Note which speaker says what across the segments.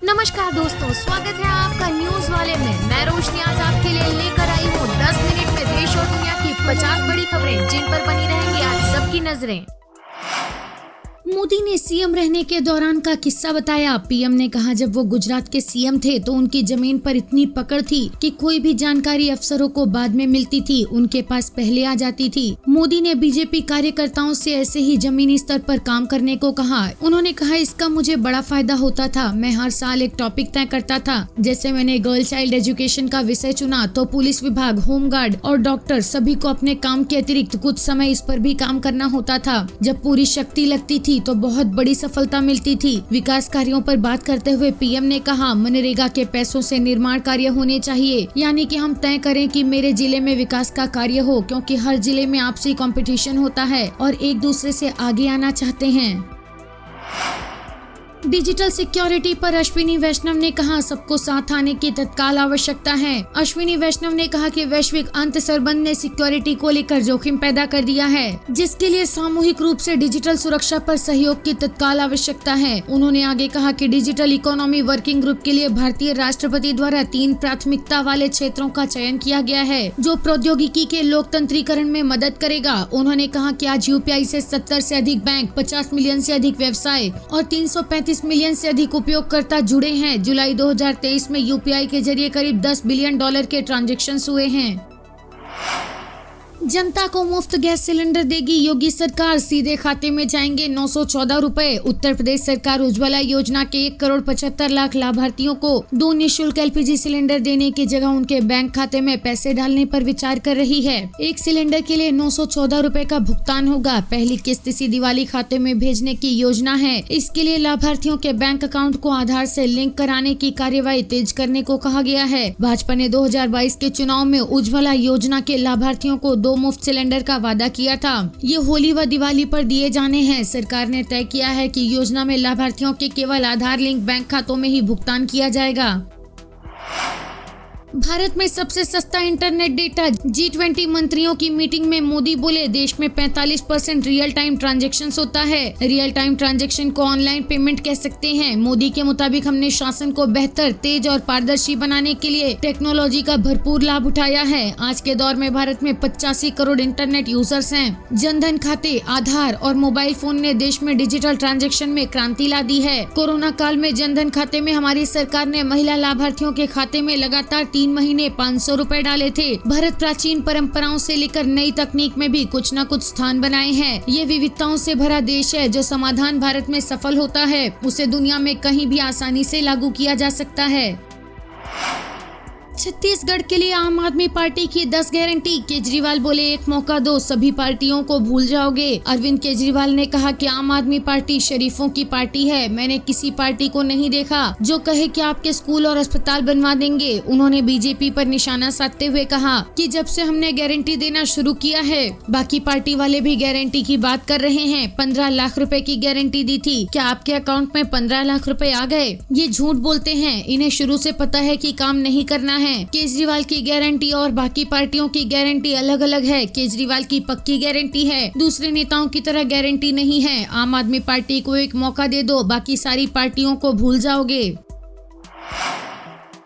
Speaker 1: नमस्कार दोस्तों, स्वागत है आपका न्यूज वाले में। मैं रोशनी आज आपके लिए लेकर आई हूँ 10 मिनट में देश और दुनिया की 50 बड़ी खबरें जिन पर बनी रहेंगी आज सबकी नजरें। मोदी ने सीएम रहने के दौरान का किस्सा बताया। पीएम ने कहा जब वो गुजरात के सीएम थे तो उनकी जमीन पर इतनी पकड़ थी कि कोई भी जानकारी अफसरों को बाद में मिलती थी, उनके पास पहले आ जाती थी। मोदी ने बीजेपी कार्यकर्ताओं से ऐसे ही जमीनी स्तर पर काम करने को कहा। उन्होंने कहा इसका मुझे बड़ा फायदा होता था। मैं हर साल एक टॉपिक तय करता था। जैसे मैंने गर्ल चाइल्ड एजुकेशन का विषय चुना तो पुलिस विभाग, होमगार्ड और डॉक्टर सभी को अपने काम के अतिरिक्त कुछ समय इस पर भी काम करना होता था। जब पूरी शक्ति लगती थी तो बहुत बड़ी सफलता मिलती थी। विकास कार्यों पर बात करते हुए पीएम ने कहा मनरेगा के पैसों से निर्माण कार्य होने चाहिए, यानी कि हम तय करें कि मेरे जिले में विकास का कार्य हो, क्योंकि हर जिले में आपसी कंपटीशन होता है और एक दूसरे से आगे आना चाहते हैं। डिजिटल सिक्योरिटी पर अश्विनी वैष्णव ने कहा सबको साथ आने की तत्काल आवश्यकता है। अश्विनी वैष्णव ने कहा कि वैश्विक अंतर्संबंध ने सिक्योरिटी को लेकर जोखिम पैदा कर दिया है, जिसके लिए सामूहिक रूप से डिजिटल सुरक्षा पर सहयोग की तत्काल आवश्यकता है। उन्होंने आगे कहा कि डिजिटल इकोनॉमी वर्किंग ग्रुप के लिए भारतीय राष्ट्रपति द्वारा 3 प्राथमिकता वाले क्षेत्रों का चयन किया गया है, जो प्रौद्योगिकी के लोकतंत्रीकरण में मदद करेगा। उन्होंने कहा कि आज यूपीआई से 70 से अधिक बैंक, 50 मिलियन से अधिक व्यवसाय और 335 मिलियन से अधिक उपयोगकर्ता जुड़े हैं। जुलाई 2023 में यूपीआई के जरिए करीब $10 बिलियन के ट्रांजैक्शंस हुए हैं। जनता को मुफ्त गैस सिलेंडर देगी योगी सरकार, सीधे खाते में जाएंगे 914 रुपए। उत्तर प्रदेश सरकार उज्ज्वला योजना के 1,75,00,000 लाभार्थियों को 2 निःशुल्क एलपीजी सिलेंडर देने की जगह उनके बैंक खाते में पैसे डालने पर विचार कर रही है। एक सिलेंडर के लिए 914 रुपए का भुगतान होगा। पहली किस्त इसी दिवाली खाते में भेजने की योजना है। इसके लिए लाभार्थियों के बैंक अकाउंट को आधार से लिंक कराने की कार्यवाही तेज करने को कहा गया है। भाजपा ने 2022 के चुनाव में उज्ज्वला योजना के लाभार्थियों को 2 मुफ्त सिलेंडर का वादा किया था। ये होली व दिवाली पर दिए जाने हैं। सरकार ने तय किया है कि योजना में लाभार्थियों के केवल आधार लिंक बैंक खातों में ही भुगतान किया जाएगा। भारत में सबसे सस्ता इंटरनेट डेटा। G20 मंत्रियों की मीटिंग में मोदी बोले देश में 45% रियल टाइम ट्रांजैक्शन होता है। रियल टाइम ट्रांजैक्शन को ऑनलाइन पेमेंट कह सकते हैं। मोदी के मुताबिक हमने शासन को बेहतर, तेज और पारदर्शी बनाने के लिए टेक्नोलॉजी का भरपूर लाभ उठाया है। आज के दौर में भारत में 85 करोड़ इंटरनेट यूजर्स हैं। जनधन खाते, आधार और मोबाइल फोन ने देश में डिजिटल ट्रांजैक्शन में क्रांति ला दी है। कोरोना काल में जनधन खाते में हमारी सरकार ने महिला लाभार्थियों के खाते में लगातार 3 महीने 500 रुपए डाले थे। भारत प्राचीन परंपराओं से लेकर नई तकनीक में भी कुछ न कुछ स्थान बनाए हैं। ये विविधताओं से भरा देश है। जो समाधान भारत में सफल होता है उसे दुनिया में कहीं भी आसानी से लागू किया जा सकता है। छत्तीसगढ़ के लिए आम आदमी पार्टी की 10 गारंटी। केजरीवाल बोले एक मौका दो, सभी पार्टियों को भूल जाओगे। अरविंद केजरीवाल ने कहा कि आम आदमी पार्टी शरीफों की पार्टी है। मैंने किसी पार्टी को नहीं देखा जो कहे कि आपके स्कूल और अस्पताल बनवा देंगे। उन्होंने बीजेपी पर निशाना साधते हुए कहा कि जब से हमने गारंटी देना शुरू किया है बाकी पार्टी वाले भी गारंटी की बात कर रहे हैं। 15 लाख रुपए की गारंटी दी थी, क्या आपके अकाउंट में 15 लाख रुपए आ गए? ये झूठ बोलते हैं। इन्हें शुरू से पता है कि काम नहीं करना है। केजरीवाल की गारंटी और बाकी पार्टियों की गारंटी अलग अलग है। केजरीवाल की पक्की गारंटी है, दूसरे नेताओं की तरह गारंटी नहीं है। आम आदमी पार्टी को एक मौका दे दो, बाकी सारी पार्टियों को भूल जाओगे।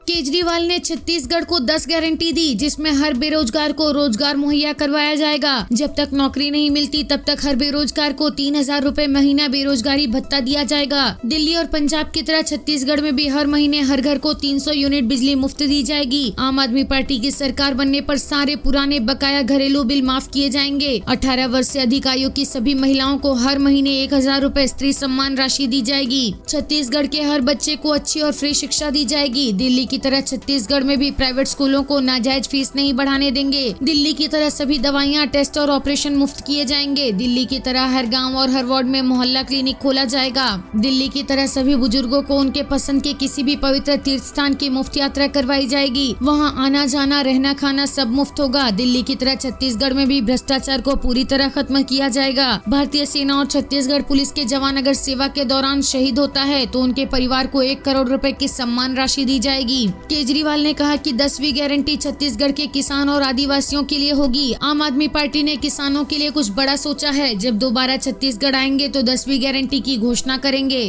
Speaker 1: केजरीवाल ने छत्तीसगढ़ को 10 गारंटी दी, जिसमें हर बेरोजगार को रोजगार मुहैया करवाया जाएगा। जब तक नौकरी नहीं मिलती तब तक हर बेरोजगार को 3,000 रुपए महीना बेरोजगारी भत्ता दिया जाएगा। दिल्ली और पंजाब की तरह छत्तीसगढ़ में भी हर महीने हर घर को 300 यूनिट बिजली मुफ्त दी जाएगी। आम आदमी पार्टी की सरकार बनने पर सारे पुराने बकाया घरेलू बिल माफ किए जाएंगे। 18 वर्ष से अधिक आयु की सभी महिलाओं को हर महीने 1,000 रुपए स्त्री सम्मान राशि दी जाएगी। छत्तीसगढ़ के हर बच्चे को अच्छी और फ्री शिक्षा दी जाएगी। दिल्ली की तरह छत्तीसगढ़ में भी प्राइवेट स्कूलों को नाजायज फीस नहीं बढ़ाने देंगे। दिल्ली की तरह सभी दवाइयां, टेस्ट और ऑपरेशन मुफ्त किए जाएंगे। दिल्ली की तरह हर गांव और हर वार्ड में मोहल्ला क्लिनिक खोला जाएगा। दिल्ली की तरह सभी बुजुर्गों को उनके पसंद के किसी भी पवित्र तीर्थ स्थान की मुफ्त यात्रा करवाई जाएगी। वहां आना जाना, रहना खाना सब मुफ्त होगा। दिल्ली की तरह छत्तीसगढ़ में भी भ्रष्टाचार को पूरी तरह खत्म किया जाएगा। भारतीय सेना और छत्तीसगढ़ पुलिस के जवान अगर सेवा के दौरान शहीद होता है तो उनके परिवार को 1 करोड़ रुपए की सम्मान राशि दी जाएगी। केजरीवाल ने कहा कि 10वीं गारंटी छत्तीसगढ़ के किसान और आदिवासियों के लिए होगी। आम आदमी पार्टी ने किसानों के लिए कुछ बड़ा सोचा है। जब दोबारा छत्तीसगढ़ आएंगे तो 10वीं गारंटी की घोषणा करेंगे।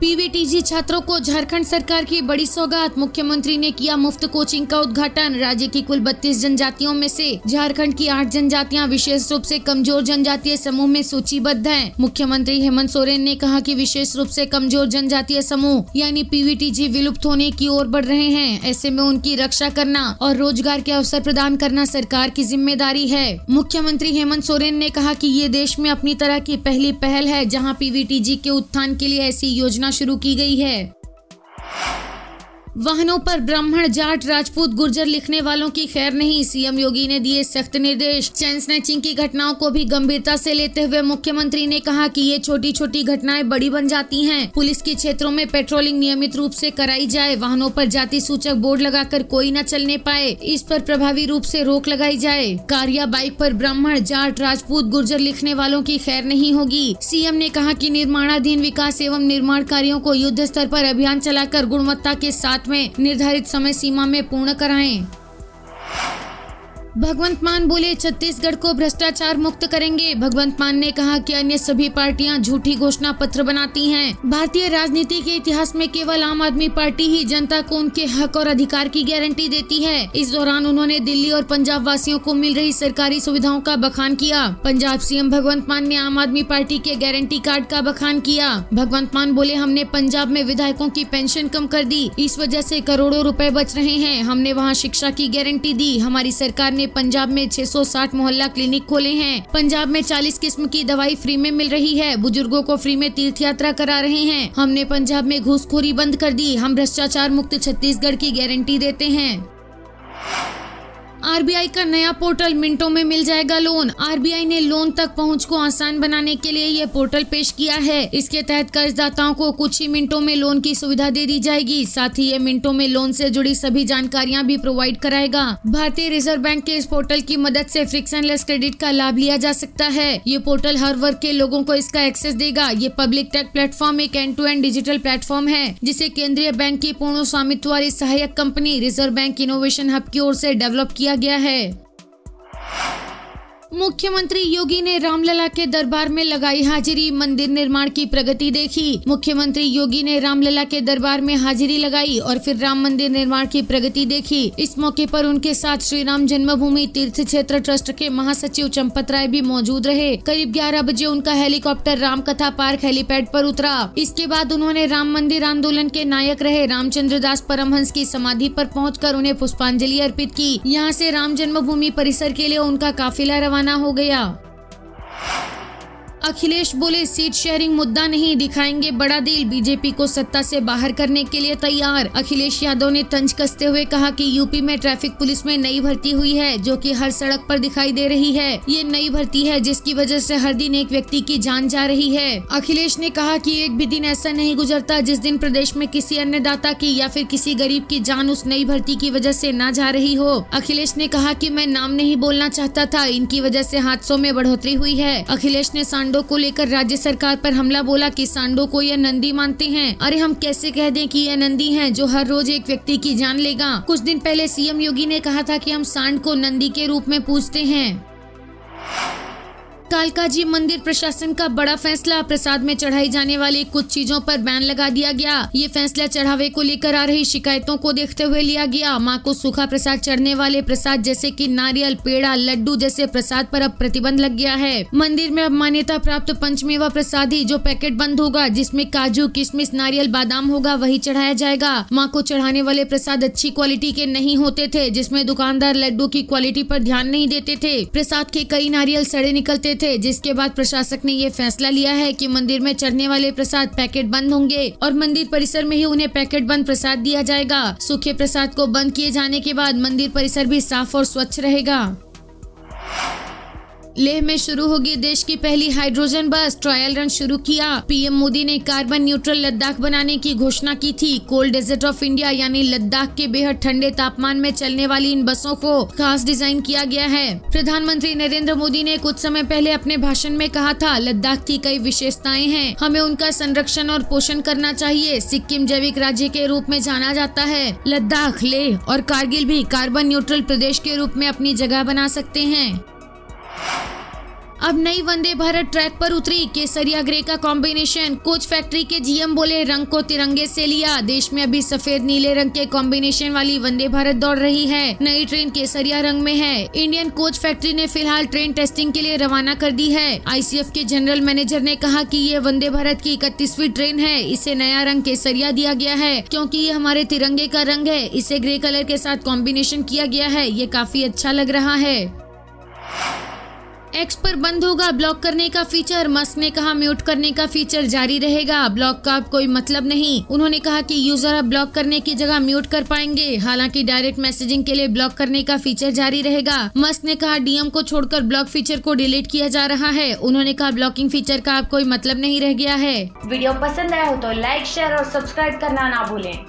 Speaker 1: पीवीटीजी छात्रों को झारखंड सरकार की बड़ी सौगात। मुख्यमंत्री ने किया मुफ्त कोचिंग का उद्घाटन। राज्य की कुल 32 जनजातियों में से झारखंड की 8 जनजातियां विशेष रूप से कमजोर जनजातीय समूह में सूचीबद्ध हैं। मुख्यमंत्री हेमंत सोरेन ने कहा कि विशेष रूप से कमजोर जनजातीय समूह यानी पीवीटीजी विलुप्त होने की ओर बढ़ रहे हैं। ऐसे में उनकी रक्षा करना और रोजगार के अवसर प्रदान करना सरकार की जिम्मेदारी है। मुख्यमंत्री हेमंत सोरेन ने कहा कि ये देश में अपनी तरह की पहली पहल है जहाँ पीवीटीजी के उत्थान के लिए ऐसी योजना शुरू की गई है। वाहनों पर ब्राह्मण, जाट, राजपूत, गुर्जर लिखने वालों की खैर नहीं। सीएम योगी ने दिए सख्त निर्देश। चेन स्नैचिंग की घटनाओं को भी गंभीरता से लेते हुए मुख्यमंत्री ने कहा कि ये छोटी छोटी घटनाएं बड़ी बन जाती हैं। पुलिस के क्षेत्रों में पेट्रोलिंग नियमित रूप से कराई जाए। वाहनों पर जाति सूचक बोर्ड लगाकर कोई न चलने पाए, इस पर प्रभावी रूप से रोक लगाई जाए। कार या बाइक पर ब्राह्मण, जाट, राजपूत, गुर्जर लिखने वालों की खैर नहीं होगी। सीएम ने कहा कि निर्माणाधीन विकास एवं निर्माण कार्यों को युद्ध स्तर पर अभियान चलाकर गुणवत्ता के साथ में निर्धारित समय सीमा में पूर्ण कराएं। भगवंत मान बोले छत्तीसगढ़ को भ्रष्टाचार मुक्त करेंगे। भगवंत मान ने कहा कि अन्य सभी पार्टियां झूठी घोषणा पत्र बनाती हैं। भारतीय राजनीति के इतिहास में केवल आम आदमी पार्टी ही जनता को उनके हक और अधिकार की गारंटी देती है। इस दौरान उन्होंने दिल्ली और पंजाब वासियों को मिल रही सरकारी सुविधाओं का बखान किया। पंजाब सीएम भगवंत मान ने आम आदमी पार्टी के गारंटी कार्ड का बखान किया। भगवंत मान बोले, हमने पंजाब में विधायकों की पेंशन कम कर दी, इस वजह से करोड़ों रुपए बच रहे हैं। हमने वहाँ शिक्षा की गारंटी दी। हमारी सरकार ने पंजाब में 660 मोहल्ला क्लिनिक खोले हैं। पंजाब में 40 किस्म की दवाई फ्री में मिल रही है। बुजुर्गों को फ्री में तीर्थ यात्रा करा रहे हैं। हमने पंजाब में घूसखोरी बंद कर दी। हम भ्रष्टाचार मुक्त छत्तीसगढ़ की गारंटी देते हैं। आरबीआई का नया पोर्टल, मिनटों में मिल जाएगा लोन। आरबीआई ने लोन तक पहुंच को आसान बनाने के लिए ये पोर्टल पेश किया है। इसके तहत कर्जदाताओं को कुछ ही मिनटों में लोन की सुविधा दे दी जाएगी। साथ ही ये मिनटों में लोन से जुड़ी सभी जानकारियां भी प्रोवाइड कराएगा। भारतीय रिजर्व बैंक के इस पोर्टल की मदद से फ्रिक्शनलेस क्रेडिट का लाभ लिया जा सकता है। ये पोर्टल हर वर्ग के लोगों को इसका एक्सेस देगा। ये पब्लिक टेक प्लेटफॉर्म एक end to end digital platform है जिसे केंद्रीय बैंक की पूर्ण स्वामित्व वाली सहायक company Reserve Bank Innovation Hub की ओर से डेवलप किया गया है। मुख्यमंत्री योगी ने रामलला के दरबार में लगाई हाजिरी, मंदिर निर्माण की प्रगति देखी। मुख्यमंत्री योगी ने रामलला के दरबार में हाजिरी लगाई और फिर राम मंदिर निर्माण की प्रगति देखी। इस मौके पर उनके साथ श्री राम जन्मभूमि तीर्थ क्षेत्र ट्रस्ट के महासचिव चंपत राय भी मौजूद रहे। करीब 11 बजे उनका हेलीकॉप्टर रामकथा पार्क हेलीपैड पर उतरा। इसके बाद उन्होंने राम मंदिर आंदोलन के नायक रहे रामचंद्र दास परमहंस की समाधि पर पहुंचकर उन्हें पुष्पांजलि अर्पित की। यहाँ से राम जन्मभूमि परिसर के लिए उनका काफिला रवाना हो गया। अखिलेश बोले, सीट शेयरिंग मुद्दा नहीं, दिखाएंगे बड़ा दिल। बीजेपी को सत्ता से बाहर करने के लिए तैयार। अखिलेश यादव ने तंज कसते हुए कहा कि यूपी में ट्रैफिक पुलिस में नई भर्ती हुई है जो कि हर सड़क पर दिखाई दे रही है। ये नई भर्ती है जिसकी वजह से हर दिन एक व्यक्ति की जान जा रही है। अखिलेश ने कहा कि एक भी दिन ऐसा नहीं गुजरता जिस दिन प्रदेश में किसी अन्नदाता की या फिर किसी गरीब की जान उस नई भर्ती की वजह से ना जा रही हो। अखिलेश ने कहा कि मैं नाम नहीं बोलना चाहता था, इनकी वजह से हादसों में बढ़ोतरी हुई है। अखिलेश ने सांडो को लेकर राज्य सरकार पर हमला बोला कि सांडो को यह नंदी मानते हैं। अरे हम कैसे कह दें कि यह नंदी है जो हर रोज एक व्यक्ति की जान लेगा। कुछ दिन पहले सीएम योगी ने कहा था कि हम सांड को नंदी के रूप में पूजते हैं। कालकाजी मंदिर प्रशासन का बड़ा फैसला, प्रसाद में चढ़ाई जाने वाली कुछ चीजों पर बैन लगा दिया गया। ये फैसला चढ़ावे को लेकर आ रही शिकायतों को देखते हुए लिया गया। मां को सूखा प्रसाद चढ़ने वाले प्रसाद जैसे कि नारियल, पेड़ा, लड्डू जैसे प्रसाद पर अब प्रतिबंध लग गया है। मंदिर में अब मान्यता प्राप्त पंचमेवा प्रसाद ही जो पैकेट बंद होगा, जिसमें काजू, किशमिश, नारियल, बादाम होगा, वही चढ़ाया जाएगा। मां को चढ़ाने वाले प्रसाद अच्छी क्वालिटी के नहीं होते थे, जिसमें दुकानदार लड्डू की क्वालिटी पर ध्यान नहीं देते थे। प्रसाद के कई नारियल सड़े निकलते थे, जिसके बाद प्रशासक ने ये फैसला लिया है कि मंदिर में चढ़ने वाले प्रसाद पैकेट बंद होंगे और मंदिर परिसर में ही उन्हें पैकेट बंद प्रसाद दिया जाएगा। सूखे प्रसाद को बंद किए जाने के बाद मंदिर परिसर भी साफ और स्वच्छ रहेगा। लेह में शुरू होगी देश की पहली हाइड्रोजन बस, ट्रायल रन शुरू किया। पीएम मोदी ने कार्बन न्यूट्रल लद्दाख बनाने की घोषणा की थी। कोल्ड डेजर्ट ऑफ इंडिया यानी लद्दाख के बेहद ठंडे तापमान में चलने वाली इन बसों को खास डिजाइन किया गया है। प्रधानमंत्री नरेंद्र मोदी ने कुछ समय पहले अपने भाषण में कहा था, लद्दाख की कई विशेषताएं हैं, हमें उनका संरक्षण और पोषण करना चाहिए। सिक्किम जैविक राज्य के रूप में जाना जाता है। लद्दाख, लेह और कारगिल भी कार्बन न्यूट्रल प्रदेश के रूप में अपनी जगह बना सकते हैं। अब नई वंदे भारत ट्रैक पर उतरी, केसरिया ग्रे का कॉम्बिनेशन। कोच फैक्ट्री के जीएम बोले, रंग को तिरंगे से लिया। देश में अभी सफेद नीले रंग के कॉम्बिनेशन वाली वंदे भारत दौड़ रही है। नई ट्रेन केसरिया रंग में है। इंडियन कोच फैक्ट्री ने फिलहाल ट्रेन टेस्टिंग के लिए रवाना कर दी है। आईसीएफ के जनरल मैनेजर ने कहा कि ये वंदे भारत की 31वीं ट्रेन है। इसे नया रंग केसरिया दिया गया है क्योंकि ये हमारे तिरंगे का रंग है। इसे ग्रे कलर के साथ कॉम्बिनेशन किया गया है। ये काफी अच्छा लग रहा है। एक्स पर बंद होगा ब्लॉक करने का फीचर। मस्क ने कहा म्यूट करने का फीचर जारी रहेगा, ब्लॉक का अब कोई मतलब नहीं। उन्होंने कहा कि यूजर अब ब्लॉक करने की जगह म्यूट कर पाएंगे। हालांकि डायरेक्ट मैसेजिंग के लिए ब्लॉक करने का फीचर जारी रहेगा। मस्क ने कहा डीएम को छोड़कर ब्लॉक फीचर को डिलीट किया जा रहा है। उन्होंने कहा ब्लॉकिंग फीचर का अब कोई मतलब नहीं रह गया है।
Speaker 2: वीडियो पसंद आया हो तो लाइक, शेयर और सब्सक्राइब करना ना भूलें।